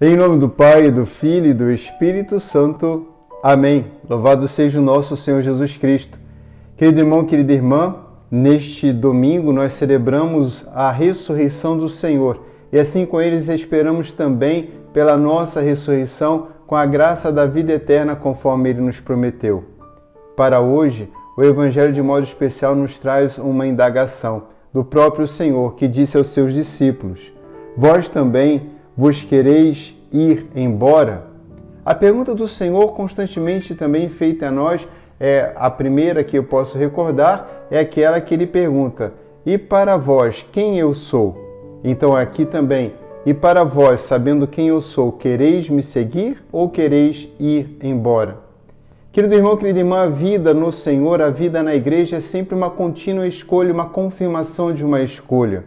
Em nome do Pai, do Filho e do Espírito Santo. Amém. Louvado seja o nosso Senhor Jesus Cristo. Querido irmão, querida irmã, neste domingo nós celebramos a ressurreição do Senhor e assim com eles esperamos também pela nossa ressurreição com a graça da vida eterna conforme Ele nos prometeu. Para hoje, o Evangelho de modo especial nos traz uma indagação do próprio Senhor que disse aos seus discípulos: vós também vos quereis ir embora? A pergunta do Senhor constantemente também feita a nós, a primeira que eu posso recordar, é aquela que ele pergunta: e para vós, quem eu sou? Então aqui também, e para vós, sabendo quem eu sou, quereis me seguir ou quereis ir embora? Querido irmão, querida irmã, a vida no Senhor, a vida na igreja é sempre uma contínua escolha, uma confirmação de uma escolha.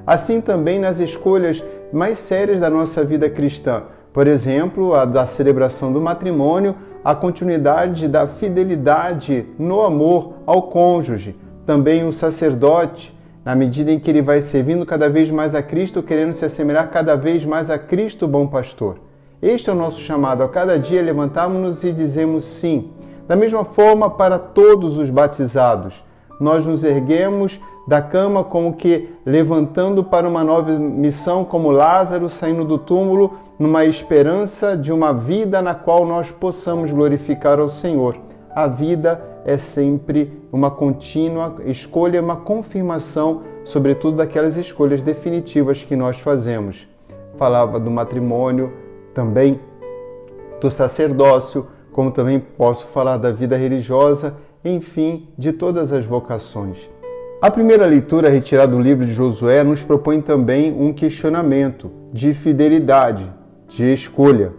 Assim também nas escolhas mais sérias da nossa vida cristã. Por exemplo, a da celebração do matrimônio, a continuidade da fidelidade no amor ao cônjuge. Também o sacerdote, na medida em que ele vai servindo cada vez mais a Cristo, querendo se assemelhar cada vez mais a Cristo, bom pastor. Este é o nosso chamado, a cada dia levantarmos-nos e dizemos sim. Da mesma forma, para todos os batizados, nós nos erguemos da cama como que levantando para uma nova missão, como Lázaro saindo do túmulo, numa esperança de uma vida na qual nós possamos glorificar ao Senhor. A vida é sempre uma contínua escolha, uma confirmação, sobretudo daquelas escolhas definitivas que nós fazemos. Falava do matrimônio, também do sacerdócio, como também posso falar da vida religiosa, enfim, de todas as vocações. A primeira leitura retirada do livro de Josué nos propõe também um questionamento de fidelidade, de escolha.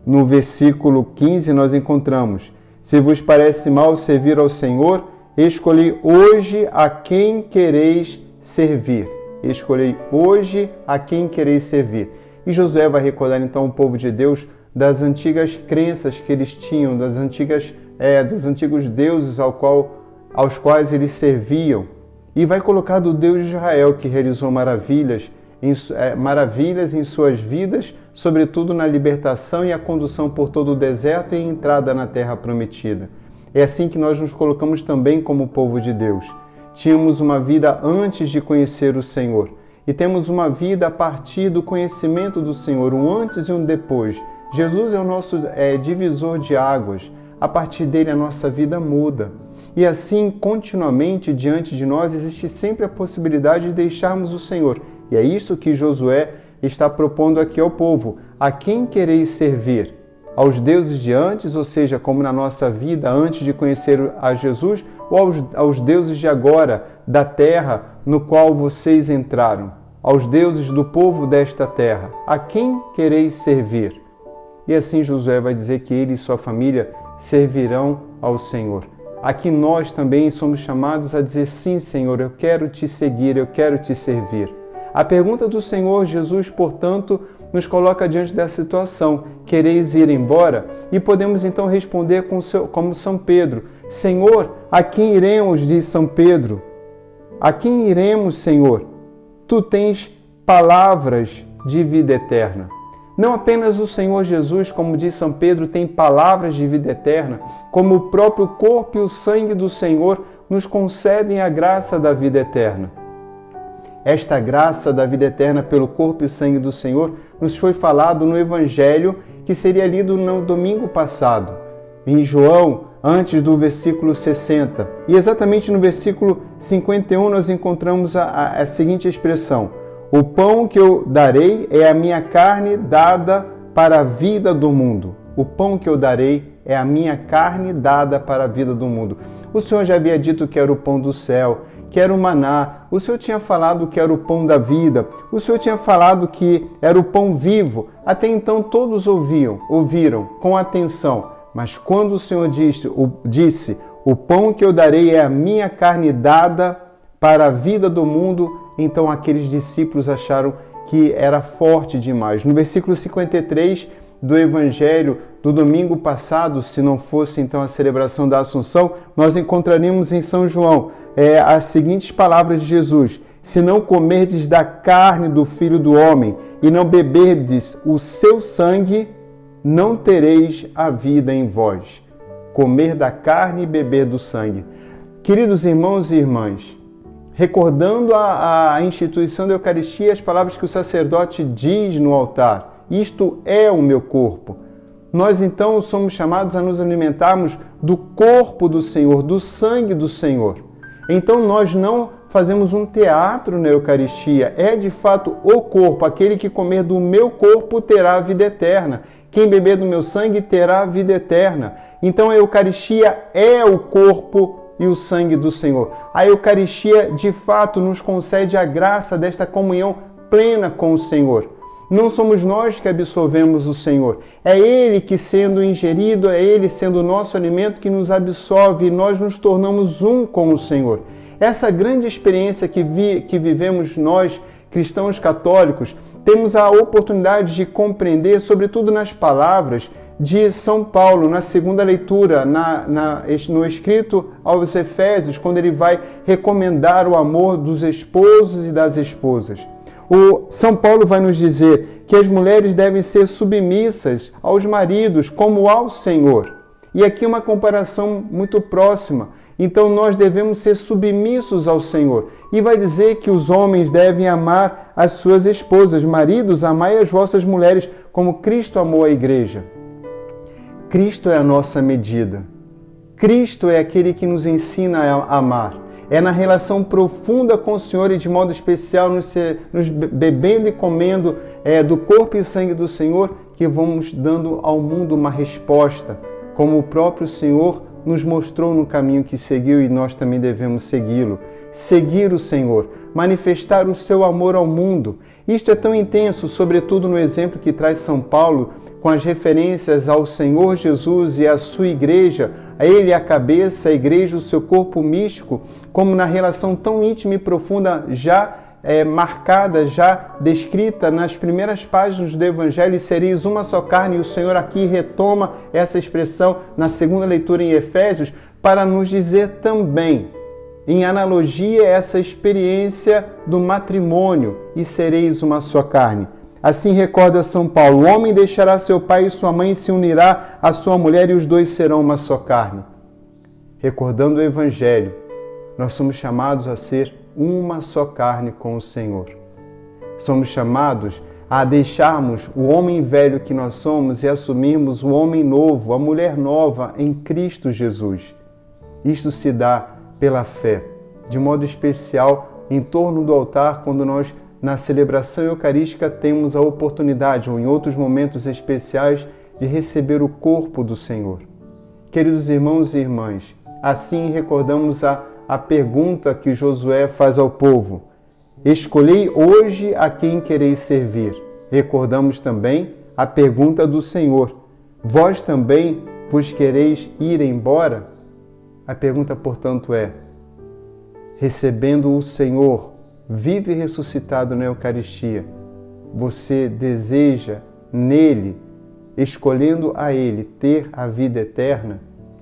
No versículo 15 nós encontramos: se vos parece mal servir ao Senhor, escolhei hoje a quem quereis servir. Escolhei hoje a quem quereis servir. E Josué vai recordar então o povo de Deus das antigas crenças que eles tinham, dos antigos deuses aos quais eles serviam. E vai colocar do Deus de Israel, que realizou maravilhas em suas vidas, sobretudo na libertação e a condução por todo o deserto e a entrada na terra prometida. É assim que nós nos colocamos também como povo de Deus. Tínhamos uma vida antes de conhecer o Senhor e temos uma vida a partir do conhecimento do Senhor, um antes e um depois. Jesus é o nosso divisor de águas. A partir dele a nossa vida muda. E assim, continuamente, diante de nós, existe sempre a possibilidade de deixarmos o Senhor. E é isso que Josué está propondo aqui ao povo. A quem quereis servir? Aos deuses de antes, ou seja, como na nossa vida antes de conhecer a Jesus, ou aos deuses de agora, da terra no qual vocês entraram? Aos deuses do povo desta terra. A quem quereis servir? E assim Josué vai dizer que ele e sua família servirão ao Senhor. Aqui nós também somos chamados a dizer: sim, Senhor, eu quero te seguir, eu quero te servir. A pergunta do Senhor Jesus, portanto, nos coloca diante dessa situação: quereis ir embora? E podemos então responder como São Pedro: Senhor, a quem iremos? Diz São Pedro. A quem iremos, Senhor? Tu tens palavras de vida eterna. Não apenas o Senhor Jesus, como diz São Pedro, tem palavras de vida eterna, como o próprio corpo e o sangue do Senhor nos concedem a graça da vida eterna. Esta graça da vida eterna pelo corpo e sangue do Senhor nos foi falado no Evangelho que seria lido no domingo passado, em João, antes do versículo 60. E exatamente no versículo 51 nós encontramos a seguinte expressão: o pão que eu darei é a minha carne dada para a vida do mundo. O pão que eu darei é a minha carne dada para a vida do mundo. O Senhor já havia dito que era o pão do céu, que era o maná. O Senhor tinha falado que era o pão da vida. O Senhor tinha falado que era o pão vivo. Até então todos ouviram com atenção. Mas quando o Senhor disse, o pão que eu darei é a minha carne dada para a vida do mundo, então aqueles discípulos acharam que era forte demais. No versículo 53 do Evangelho do domingo passado, se não fosse então a celebração da Assunção, nós encontraríamos em São João as seguintes palavras de Jesus: se não comerdes da carne do Filho do Homem e não beberdes o seu sangue, não tereis a vida em vós. Comer da carne e beber do sangue. Queridos irmãos e irmãs, recordando a instituição da Eucaristia, as palavras que o sacerdote diz no altar, isto é o meu corpo. Nós então somos chamados a nos alimentarmos do corpo do Senhor, do sangue do Senhor. Então nós não fazemos um teatro na Eucaristia, é de fato o corpo. Aquele que comer do meu corpo terá a vida eterna. Quem beber do meu sangue terá a vida eterna. Então a Eucaristia é o corpo e o sangue do Senhor. A Eucaristia de fato nos concede a graça desta comunhão plena com o Senhor. Não somos nós que absolvemos o Senhor. É Ele que, sendo ingerido, é Ele sendo o nosso alimento que nos absolve e nós nos tornamos um com o Senhor. Essa grande experiência que vivemos nós, cristãos católicos, temos a oportunidade de compreender, sobretudo nas palavras de São Paulo, na segunda leitura, no escrito aos Efésios, quando ele vai recomendar o amor dos esposos e das esposas. O São Paulo vai nos dizer que as mulheres devem ser submissas aos maridos como ao Senhor. E aqui uma comparação muito próxima. Então nós devemos ser submissos ao Senhor. E vai dizer que os homens devem amar as suas esposas. Maridos, amai as vossas mulheres como Cristo amou a igreja. Cristo é a nossa medida. Cristo é aquele que nos ensina a amar. É na relação profunda com o Senhor e de modo especial nos bebendo e comendo do corpo e sangue do Senhor que vamos dando ao mundo uma resposta, como o próprio Senhor nos mostrou no caminho que seguiu e nós também devemos segui-lo. Seguir o Senhor, manifestar o seu amor ao mundo. Isto é tão intenso, sobretudo no exemplo que traz São Paulo, com as referências ao Senhor Jesus e à sua igreja, a Ele a cabeça, a igreja o seu corpo místico, como na relação tão íntima e profunda já marcada, já descrita nas primeiras páginas do Evangelho, e sereis uma só carne, e o Senhor aqui retoma essa expressão na segunda leitura em Efésios, para nos dizer também, em analogia, essa experiência do matrimônio, e sereis uma só carne. Assim recorda São Paulo, o homem deixará seu pai e sua mãe e se unirá à sua mulher e os dois serão uma só carne. Recordando o Evangelho, nós somos chamados a ser uma só carne com o Senhor. Somos chamados a deixarmos o homem velho que nós somos e assumirmos o homem novo, a mulher nova em Cristo Jesus. Isto se dá pela fé, de modo especial em torno do altar, quando nós na celebração eucarística temos a oportunidade, ou em outros momentos especiais, de receber o corpo do Senhor. Queridos irmãos e irmãs, assim recordamos a pergunta que Josué faz ao povo. Escolhei hoje a quem quereis servir. Recordamos também a pergunta do Senhor. Vós também vos quereis ir embora? A pergunta, portanto, é, recebendo o Senhor, vivo e ressuscitado na Eucaristia, você deseja nele, escolhendo a ele, ter a vida eterna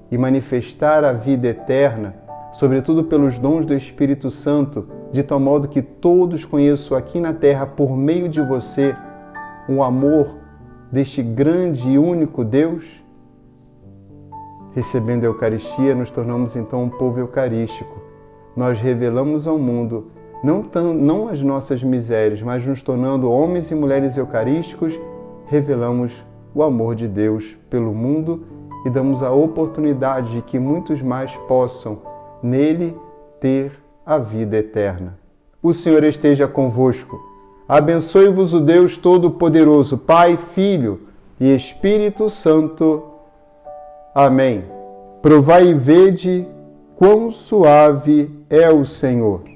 e manifestar a vida eterna, sobretudo pelos dons do Espírito Santo, de tal modo que todos conheçam aqui na terra, por meio de você, o amor deste grande e único Deus? Recebendo a Eucaristia, nos tornamos então um povo eucarístico. Nós revelamos ao mundo não as nossas misérias, mas nos tornando homens e mulheres eucarísticos, revelamos o amor de Deus pelo mundo e damos a oportunidade de que muitos mais possam nele ter a vida eterna. O Senhor esteja convosco. Abençoe-vos o Deus Todo-Poderoso, Pai, Filho e Espírito Santo. Amém. Provai e vede quão suave é o Senhor.